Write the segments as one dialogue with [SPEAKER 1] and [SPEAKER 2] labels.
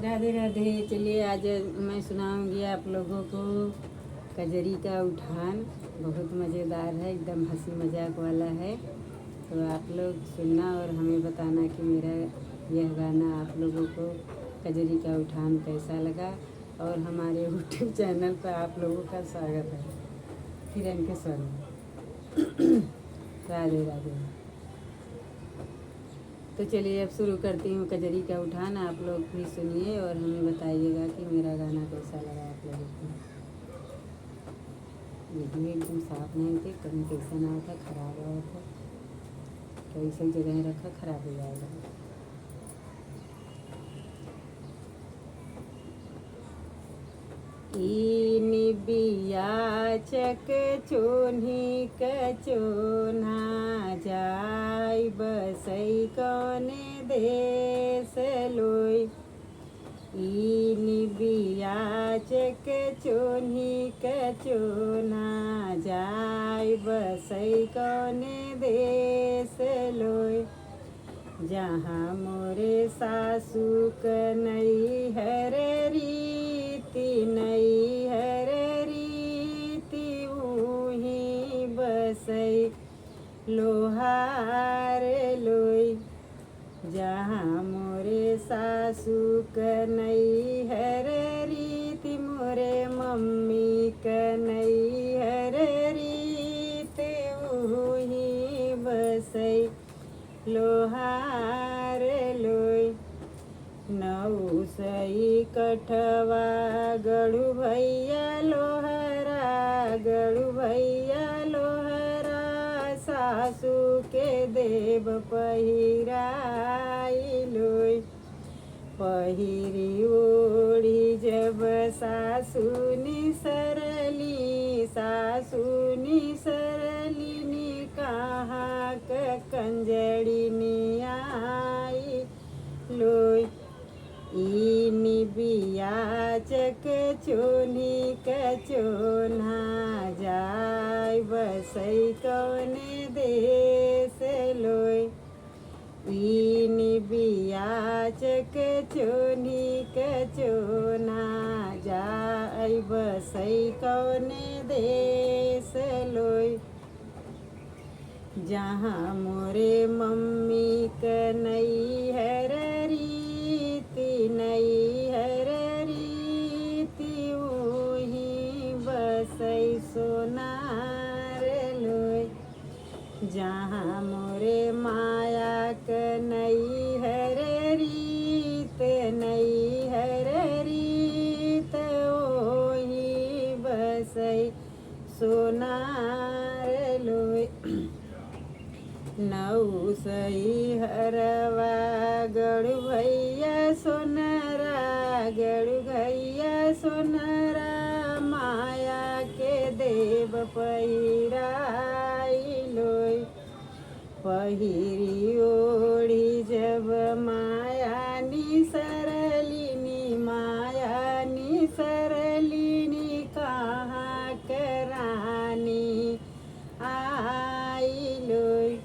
[SPEAKER 1] राधे राधे। चलिए आज मैं सुनाऊंगी आप लोगों को कजरी का उठान। बहुत मज़ेदार है, एकदम हंसी मजाक वाला है। तो आप लोग सुनना और हमें बताना कि मेरा यह गाना आप लोगों को कजरी का उठान कैसा लगा। और हमारे यूट्यूब चैनल पर आप लोगों का स्वागत है। किरण के स्वर में। राधे राधे। तो चलिए अब शुरू करती हूँ कजरी का उठान। आप लोग भी सुनिए और हमें बताइएगा कि मेरा गाना कैसा लगा आप लोगों को। वीडियो एकदम साफ नहीं थे, कहीं कैसा ना था, खराब हुआ था। कैसी जगह रखा, खराब हो जाएगा। बिया चक चोन्ही कचोना जाय बसई कौने देश लोई। बिया चक चोन्ही कचोना जाय बसई कौने देश लोई। जहाँ मोरे सासू कनई हर रीति नई हर रीति ऊही बसई लोहार लोई। जहाँ मोरे सासू कनई हर रीति मोरे मम्मी कनई हर रीति ऊही बसई लोहार लोई। नौ सई कठवा गढ़ू भैया लोहरा गढ़ू भैया लोहरा सासू के देव पहिराई लोई। पहिरी ओढ़ी जब सासू निसरली सासू निसरली कहाँ कंजड़ी आई लोई। बिया चक चोनी कचोना जाय बसई कौने देश लोई। बिया चक चोनी कचोना जाय बसई कौने देश लोई। जहाँ मोरे मम्मी कनई हर रीति नई हर रीति ऊही बसई सोनार लोई। जहाँ मोरे माया कनई हर रीत नई हर रीत ओही बसई सोनार लोई। नौ सई हरवा गढ़ू भैया सोनरा गढ़ू भैया सोनरा माया के देव पहिराई लोई। पहिरी ओढ़ी जब माया निसरलिनी माया निसरलिनी कहाँ करानी आई लोई।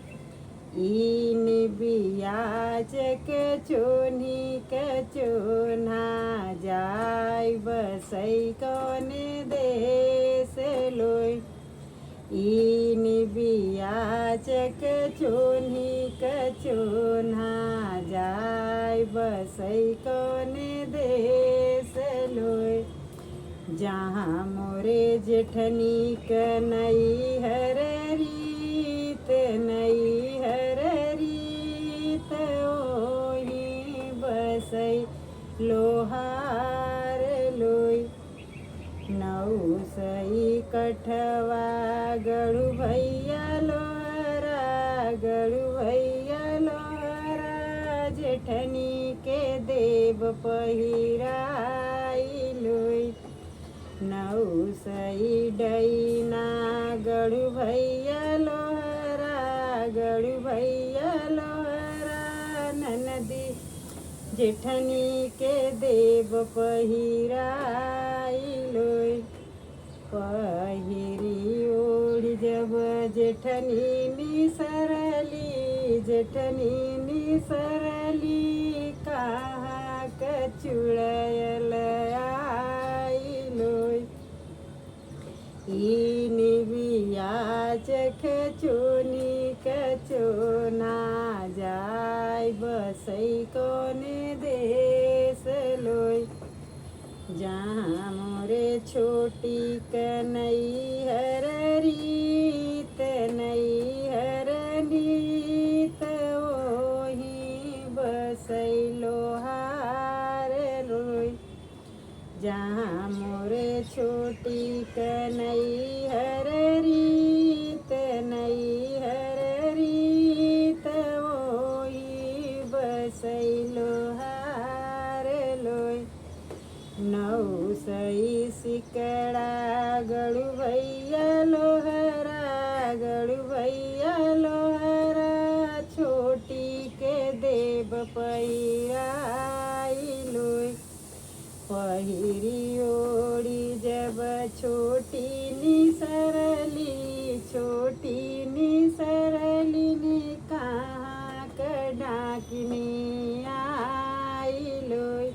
[SPEAKER 1] बिया चक चोनी कचोना जाय बसई कौने देश लोई। बिया चक चोनी कचोना जाय बसई कौने देश लोई। जहाँ मोरे जेठनी कनई हर रीत नई हर रीत ओही बसई लोहार लोई। नौ सई कठवा गढ़ू भैया लोहरा गढ़ू भैया लोहरा जेठनी के देव पहिराई लोई। नौ सई डैना गढ़ू भैया लोहरा गढ़ू भैया लोहरा ननदी जेठनी के देव पहिराई लोई। पहिरी ओढ़ी जब जेठनी निसरली जेठनी निसरली कहाँ कर चुड़ैल आइलोय। ई निबिया चख चोनी कचोना जाय बसै कोने देश लोय। जहाँ मोरे छोटी कन्हैया रीत नैहर नीत ओही बसैलो हार रोय। जहाँ मोरे छोटी कन्हैया रीत नैहर रीत ओही बसैलो हार लोय। नौ सई सिकड़ा गड़ू भैया लोहरा गड़ू भैया लोहरा छोटी के देव पहिराइलोय। पहिरी ओढ़ी जब छोटी निसरली छोटी निसरली ने कहाँ क डाकिनी आइलोय।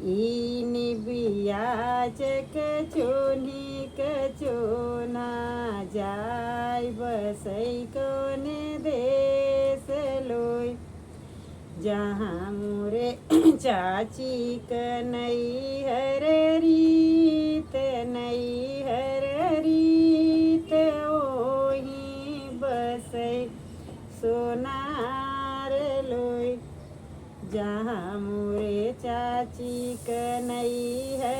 [SPEAKER 1] ई निबिया चक चोनी कचोना जाय बसै कोने देश लोय। जहाँ मोरे चाची कन्हैया रीत नैहर रीत ओही बसै सोनार लोय। जहाँ मोरे चाची कन्हैया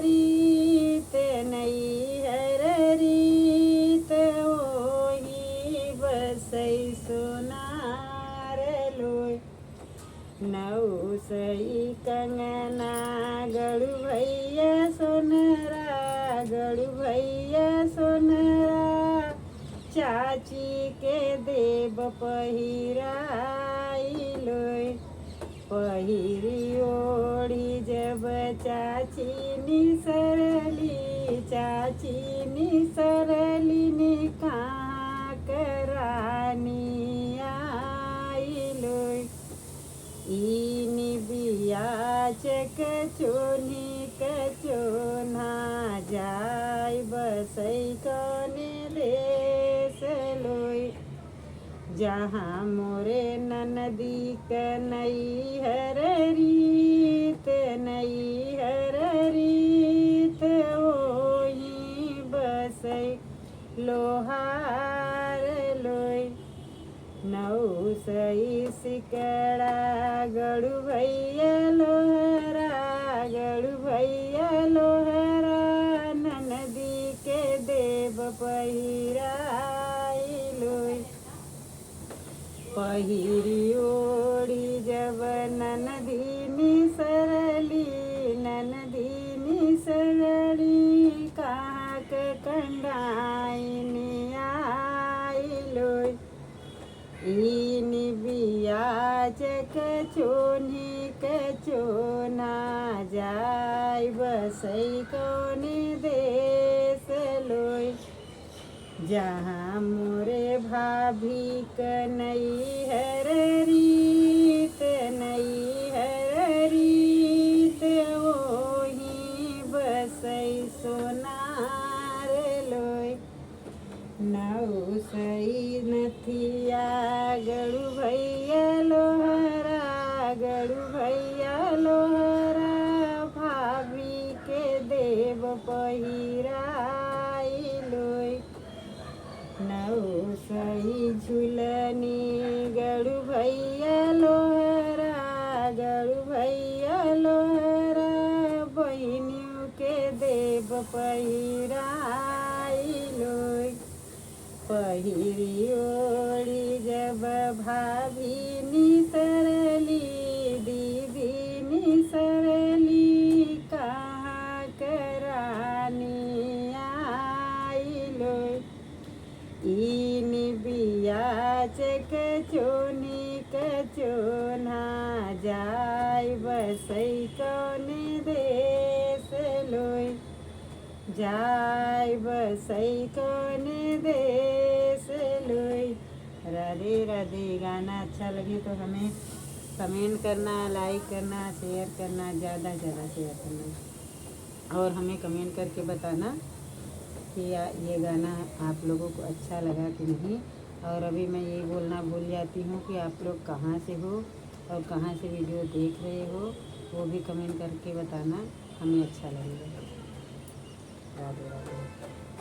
[SPEAKER 1] रीत नैहर रीत ओही बसै सोनार लोय। नौ सई कंगना गड़ू भैया सोनरा गड़ू भैया सोनरा चाची के देव पहिराइलोय। पहिरी ओढ़ी जब चाची निसरली ने कहाँ करानी आइलोय। ई निबिया चक चोनी कचोना जाय बसै कोने देश लोय। जहाँ मोरे ननदी कन्हैया रीत नैहर रीत ओही बसै लोहार लोय। नौ सई सिकड़ा गड़ू भैया लोहरा गड़ू भैया लोहरा ननदी के देव पहिराइलोय। पहिरी ओढ़ी जब ननदी निसरली कहाँ क कंडाइनी आइलोय। ई निबिया चक चोनी कचोना जाय बसै कोने देश लोय। जहाँ मोरे भाभी कन्हैया रीत नैहर रीत ओही बसै सोनार लोय। नौ सई नथिया गड़ू भैया लोहरा गड़ू भैया लोहरा भाभी के देव पहिराइलोय। नौ सई झुलनी गड़ू भैया लोहरा गड़ू भैया लोहरा बहिनियों के देव पहिराइलोय। पहिरी ओढ़ी जब भाभी निसरली दीदी निसरली कहाँ करानी आइलोय। ई निबिया चक चोनी कचोना जाय बसै कोने देश लोय। जाय बसै कोने देश लोय। राधे राधे। गाना अच्छा लगे तो हमें कमेंट करना, लाइक करना, शेयर करना, ज़्यादा से ज़्यादा शेयर करना और हमें कमेंट करके बताना कि ये गाना आप लोगों को अच्छा लगा कि नहीं। और अभी मैं ये बोलना भूल जाती हूँ कि आप लोग कहाँ से हो और कहाँ से वीडियो देख रहे हो, वो भी कमेंट करके बताना, हमें अच्छा लगेगा। राधे राधे।